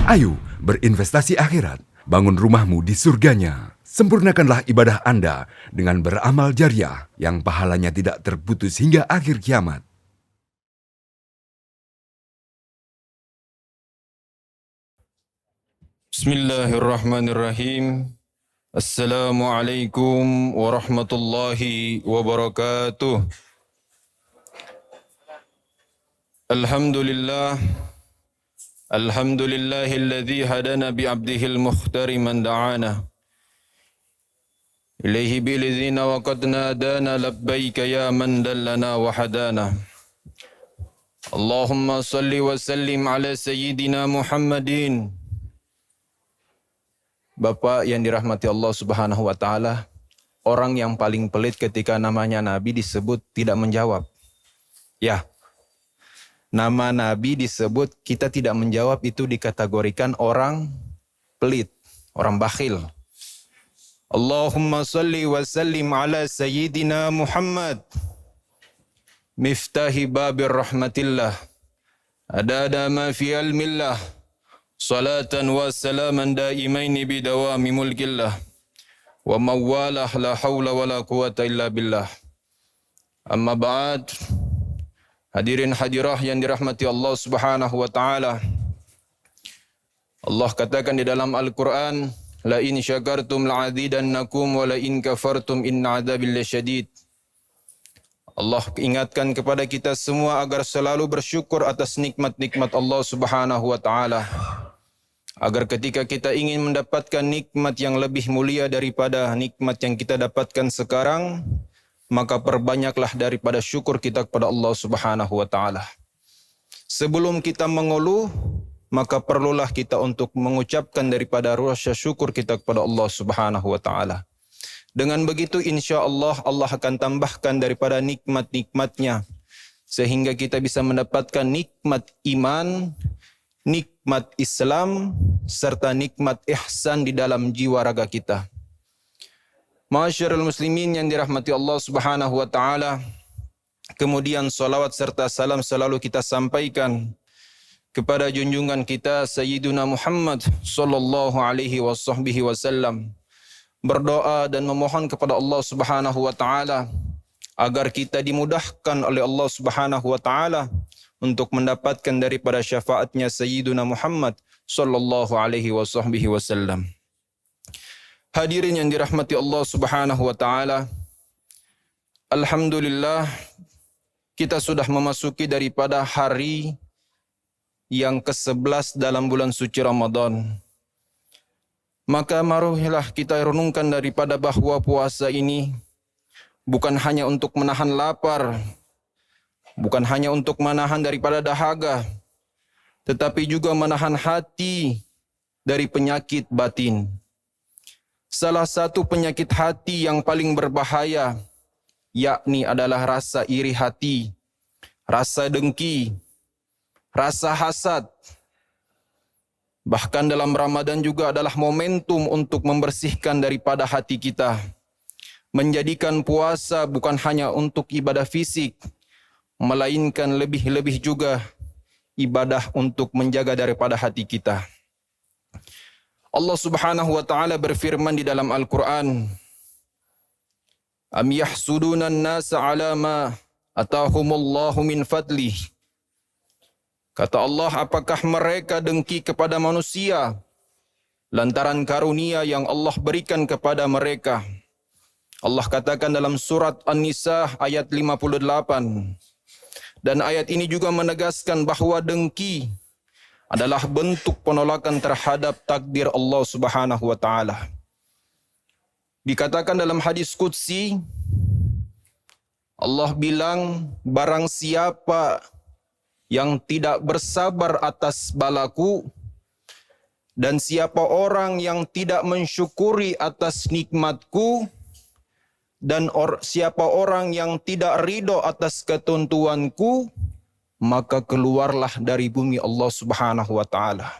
Ayo berinvestasi akhirat, bangun rumahmu di surganya. Sempurnakanlah ibadah Anda dengan beramal jariah yang pahalanya tidak terputus hingga akhir kiamat. Bismillahirrahmanirrahim. Assalamualaikum warahmatullahi wabarakatuh. Alhamdulillah. Alhamdulillahilladzi hadana bi'abdihil mukhtari man da'ana ilaihi bilidhina wa qad nadana labbaika ya man dallana wa hadana. Allahumma salli wa sallim ala sayyidina Muhammadin. Bapak yang dirahmati Allah Subhanahu wa taala, orang yang paling pelit ketika namanya Nabi disebut tidak menjawab. Ya. Nama Nabi disebut kita tidak menjawab, itu dikategorikan orang pelit, orang bakhil. Allahumma salli wa sallim ala sayyidina Muhammad miftahi babir rahmatillah adada ma fi ilmillah salatan wa salaman daimaini bidawami mulkillah wa mawalah la hawla wa la quwata illa billah. Amma ba'd. Hadirin hadirah yang dirahmati Allah Subhanahu wa taala. Allah katakan di dalam Al-Qur'an, la in syakartum la'azidannakum wa la in kafartum inna 'adzabi lasyadid. Allah ingatkan kepada kita semua agar selalu bersyukur atas nikmat-nikmat Allah Subhanahu wa taala. Agar ketika kita ingin mendapatkan nikmat yang lebih mulia daripada nikmat yang kita dapatkan sekarang, maka perbanyaklah daripada syukur kita kepada Allah Subhanahu wa taala. Sebelum kita mengeluh, maka perlulah kita untuk mengucapkan daripada rasa syukur kita kepada Allah Subhanahu wa taala. Dengan begitu insya-Allah Allah akan tambahkan daripada nikmat-nikmatnya sehingga kita bisa mendapatkan nikmat iman, nikmat Islam serta nikmat ihsan di dalam jiwa raga kita. Ma'asyiral muslimin yang dirahmati Allah Subhanahu wa taala, kemudian salawat serta salam selalu kita sampaikan kepada junjungan kita Sayyiduna Muhammad sallallahu alaihi wasallam. Berdoa dan memohon kepada Allah Subhanahu wa taala agar kita dimudahkan oleh Allah Subhanahu wa taala untuk mendapatkan daripada syafaatnya Sayyiduna Muhammad sallallahu alaihi wasallam. Hadirin yang dirahmati Allah Subhanahu wa taala, alhamdulillah kita sudah memasuki daripada hari yang ke-11 dalam bulan suci Ramadan. Maka marilah kita renungkan daripada bahwa puasa ini bukan hanya untuk menahan lapar, bukan hanya untuk menahan daripada dahaga, tetapi juga menahan hati dari penyakit batin. Salah satu penyakit hati yang paling berbahaya yakni adalah rasa iri hati, rasa dengki, rasa hasad. Bahkan dalam Ramadan juga adalah momentum untuk membersihkan daripada hati kita. Menjadikan puasa bukan hanya untuk ibadah fisik, melainkan lebih-lebih juga ibadah untuk menjaga daripada hati kita. Allah Subhanahu wa taala berfirman di dalam Al-Qur'an, Am yahsuduna an-nasa 'ala ma atahumullahu min fadlih. Kata Allah, apakah mereka dengki kepada manusia lantaran karunia yang Allah berikan kepada mereka? Allah katakan dalam surat An-Nisa ayat 58. Dan ayat ini juga menegaskan bahawa dengki adalah bentuk penolakan terhadap takdir Allah Subhanahu wa taala. Dikatakan dalam hadis qudsi, Allah bilang, barang siapa yang tidak bersabar atas balaku dan siapa orang yang tidak mensyukuri atas nikmatku dan siapa orang yang tidak ridho atas ketentuanku, maka keluarlah dari bumi Allah Subhanahu wa taala.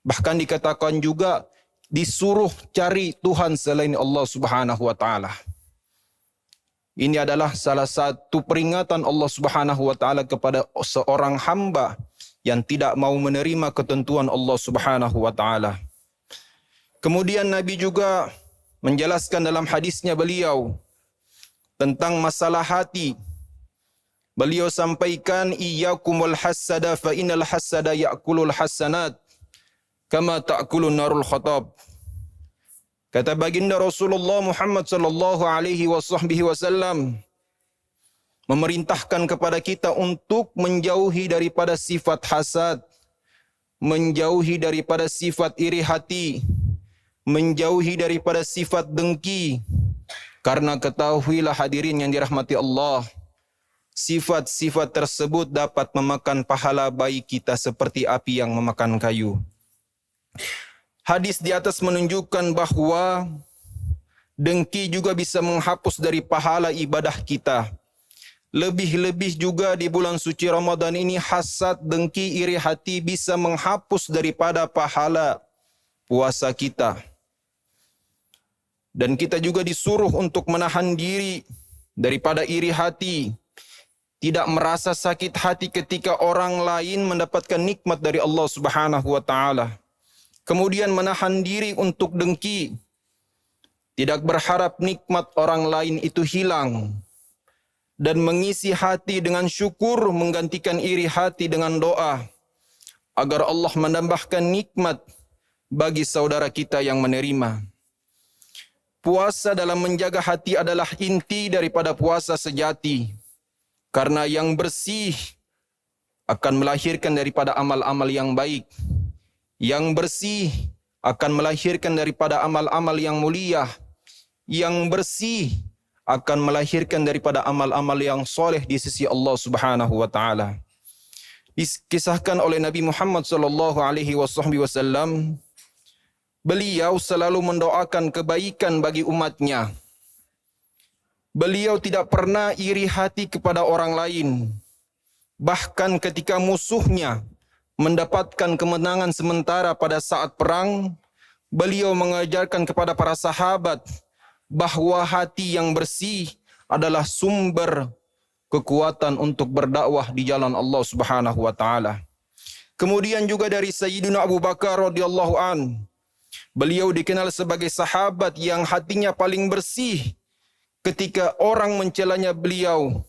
Bahkan dikatakan juga disuruh cari Tuhan selain Allah Subhanahu wa taala. Ini adalah salah satu peringatan Allah Subhanahu wa taala kepada seorang hamba yang tidak mau menerima ketentuan Allah Subhanahu wa taala. Kemudian Nabi juga menjelaskan dalam hadisnya beliau tentang masalah hati. Beliau sampaikan, iyyakumul hasada fa innal hasada ya'kulul hasanat kama ta'kulun narul khatab. Kata baginda Rasulullah Muhammad sallallahu alaihi wasallam memerintahkan kepada kita untuk menjauhi daripada sifat hasad, menjauhi daripada sifat iri hati, menjauhi daripada sifat dengki. Karena ketahuilah hadirin yang dirahmati Allah, sifat-sifat tersebut dapat memakan pahala baik kita seperti api yang memakan kayu. Hadis di atas menunjukkan bahawa dengki juga bisa menghapus dari pahala ibadah kita. Lebih-lebih juga di bulan suci Ramadan ini, hasad, dengki, iri hati bisa menghapus daripada pahala puasa kita. Dan kita juga disuruh untuk menahan diri daripada iri hati, tidak merasa sakit hati ketika orang lain mendapatkan nikmat dari Allah Subhanahu wa taala. Kemudian menahan diri untuk dengki, tidak berharap nikmat orang lain itu hilang, dan mengisi hati dengan syukur, menggantikan iri hati dengan doa agar Allah menambahkan nikmat bagi saudara kita yang menerima. Puasa dalam menjaga hati adalah inti daripada puasa sejati, karena yang bersih akan melahirkan daripada amal-amal yang baik. Yang bersih akan melahirkan daripada amal-amal yang mulia. Yang bersih akan melahirkan daripada amal-amal yang soleh di sisi Allah Subhanahu wa taala. Dikisahkan oleh Nabi Muhammad sallallahu alaihi wasallam, beliau selalu mendoakan kebaikan bagi umatnya. Beliau tidak pernah iri hati kepada orang lain. Bahkan ketika musuhnya mendapatkan kemenangan sementara pada saat perang, beliau mengajarkan kepada para sahabat bahawa hati yang bersih adalah sumber kekuatan untuk berdakwah di jalan Allah Subhanahu wa taala. Kemudian juga dari Sayyidina Abu Bakar radhiyallahu an, beliau dikenal sebagai sahabat yang hatinya paling bersih. Ketika orang mencelanya beliau,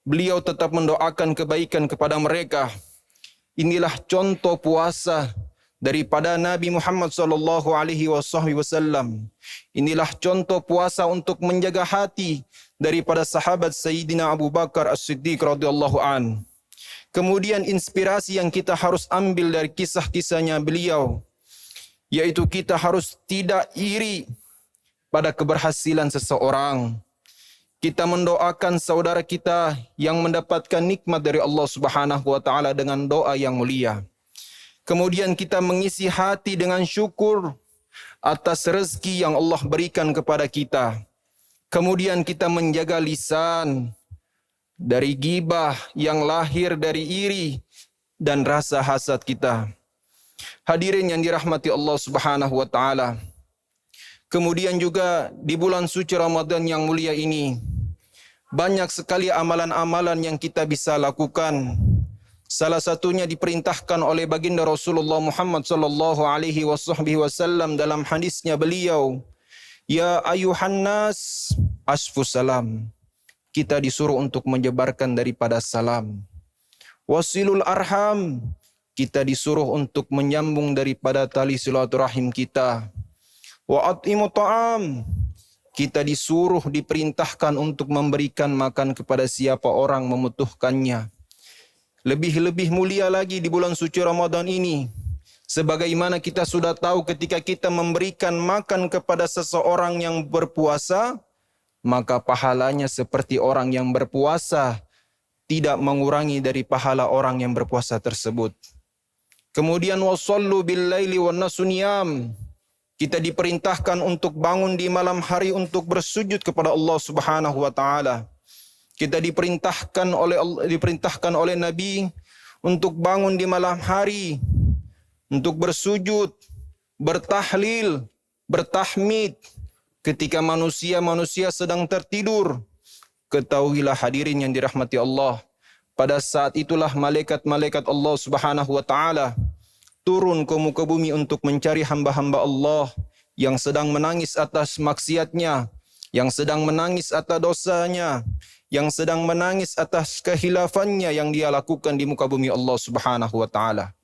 beliau tetap mendoakan kebaikan kepada mereka. Inilah contoh puasa daripada Nabi Muhammad sallallahu alaihi wasallam. Inilah contoh puasa untuk menjaga hati daripada sahabat Sayyidina Abu Bakar As-Siddiq radhiyallahu an. Kemudian inspirasi yang kita harus ambil dari kisah-kisahnya beliau, yaitu kita harus tidak iri pada keberhasilan seseorang. Kita mendoakan saudara kita yang mendapatkan nikmat dari Allah Subhanahu wa taala dengan doa yang mulia. Kemudian kita mengisi hati dengan syukur atas rezeki yang Allah berikan kepada kita. Kemudian kita menjaga lisan dari ghibah yang lahir dari iri dan rasa hasad kita. Hadirin yang dirahmati Allah Subhanahu wa taala. Kemudian juga di bulan suci Ramadan yang mulia ini, banyak sekali amalan-amalan yang kita bisa lakukan. Salah satunya diperintahkan oleh baginda Rasulullah Muhammad sallallahu alaihi wasallam dalam hadisnya beliau, ya ayuhan nas asfus salam. Kita disuruh untuk menyebarkan daripada salam. Wasilul arham. Kita disuruh untuk menyambung daripada tali silaturahim kita. Wa at'imu ta'am. Kita disuruh, diperintahkan untuk memberikan makan kepada siapa orang membutuhkannya. Lebih-lebih mulia lagi di bulan suci Ramadan ini, sebagaimana kita sudah tahu ketika kita memberikan makan kepada seseorang yang berpuasa, maka pahalanya seperti orang yang berpuasa, tidak mengurangi dari pahala orang yang berpuasa tersebut. Kemudian wasallu bil laili wan nasu niyam. Kita diperintahkan untuk bangun di malam hari untuk bersujud kepada Allah Subhanahu wa taala. Kita diperintahkan oleh Nabi untuk bangun di malam hari untuk bersujud, bertahlil, bertahmid ketika manusia sedang tertidur. Ketahuilah hadirin yang dirahmati Allah, pada saat itulah malaikat-malaikat Allah Subhanahu wa taala turun ke muka bumi untuk mencari hamba-hamba Allah yang sedang menangis atas maksiatnya, yang sedang menangis atas dosanya, yang sedang menangis atas kehilafannya yang dia lakukan di muka bumi Allah Subhanahu wa taala.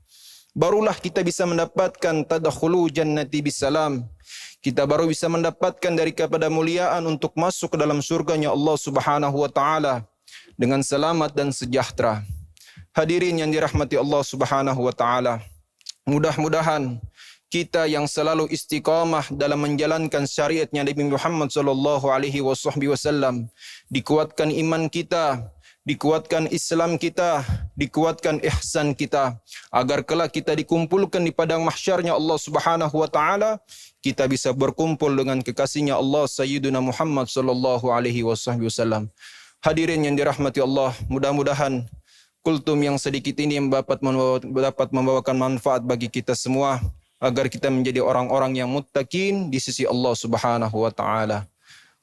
Barulah kita bisa mendapatkan tadkhulu jannati bisalam. Kita baru bisa mendapatkan dari kepada muliaan untuk masuk ke dalam surganya Allah Subhanahu wa taala dengan selamat dan sejahtera. Hadirin yang dirahmati Allah Subhanahu wa taala, mudah-mudahan kita yang selalu istiqamah dalam menjalankan syariatnya Nabi Muhammad sallallahu alaihi wasallam, dikuatkan iman kita, dikuatkan Islam kita, dikuatkan ihsan kita, agar kelak kita dikumpulkan di padang mahsyarnya Allah Subhanahu wa taala, kita bisa berkumpul dengan kekasihnya Allah Sayyiduna Muhammad sallallahu alaihi wasallam. Hadirin yang dirahmati Allah, mudah-mudahan kultum yang sedikit ini dapat membawakan manfaat bagi kita semua, agar kita menjadi orang-orang yang muttaqin di sisi Allah Subhanahu wa taala.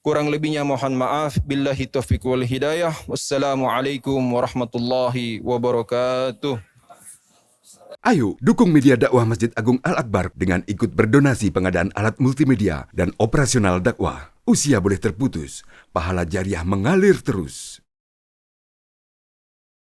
Kurang lebihnya mohon maaf. Billahi taufiq wal hidayah. Wassalamualaikum warahmatullahi wabarakatuh. Ayo dukung media dakwah Masjid Agung Al-Akbar dengan ikut berdonasi pengadaan alat multimedia dan operasional dakwah. Usia boleh terputus, pahala jariah mengalir terus.